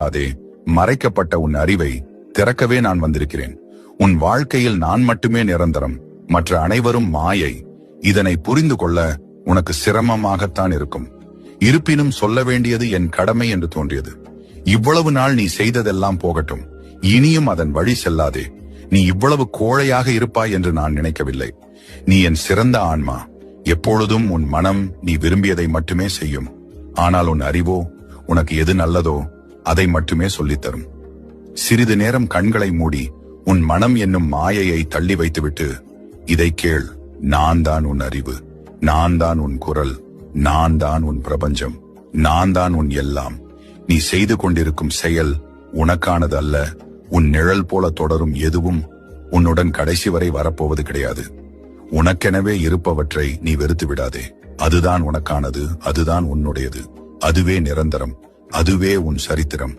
போகாதே. மறைக்கப்பட்ட உன் அறிவை திறக்கவே நான் வந்திருக்கிறேன். உன் வாழ்க்கையில் நான் மட்டுமே நிரந்தரம், மற்ற அனைவரும் மாயை. இதனை புரிந்து கொள்ள உனக்கு சிரமமாகத்தான் இருக்கும். இருப்பினும் சொல்ல வேண்டியது என் கடமை என்று தோன்றியது. இவ்வளவு நாள் நீ செய்ததெல்லாம் போகட்டும். இனியும் அதன் வழி செல்லாதே. நீ இவ்வளவு கோழையாக இருப்பாய் என்று நான் நினைக்கவில்லை. நீ என் சிறந்த ஆன்மா. எப்பொழுதும் உன் மனம் நீ விரும்பியதை மட்டுமே செய்யும். ஆனால் உன் அறிவோ உனக்கு எது நல்லதோ அதை மட்டுமே சொல்லித்தரும். சிறிது நேரம் கண்களை மூடி உன் மனம் என்னும் மாயையை தள்ளி வைத்துவிட்டு இதை கேள். நான் தான் உன் அறிவு, நான் தான் உன் குரல், நான் தான் உன் பிரபஞ்சம், நான் தான் உன் எல்லாம். நீ செய்து கொண்டிருக்கும் செயல் உனக்கானது அல்ல. உன் நிழல் போல தொடரும் எதுவும் உன்னுடன் கடைசி வரை வரப்போவது கிடையாது. உனக்கெனவே இருப்பவற்றை நீ வெறுத்து விடாதே. அதுதான் உனக்கானது, அதுதான் உன்னுடையது, அதுவே நிரந்தரம், அதுவே உன் சரித்திரம்.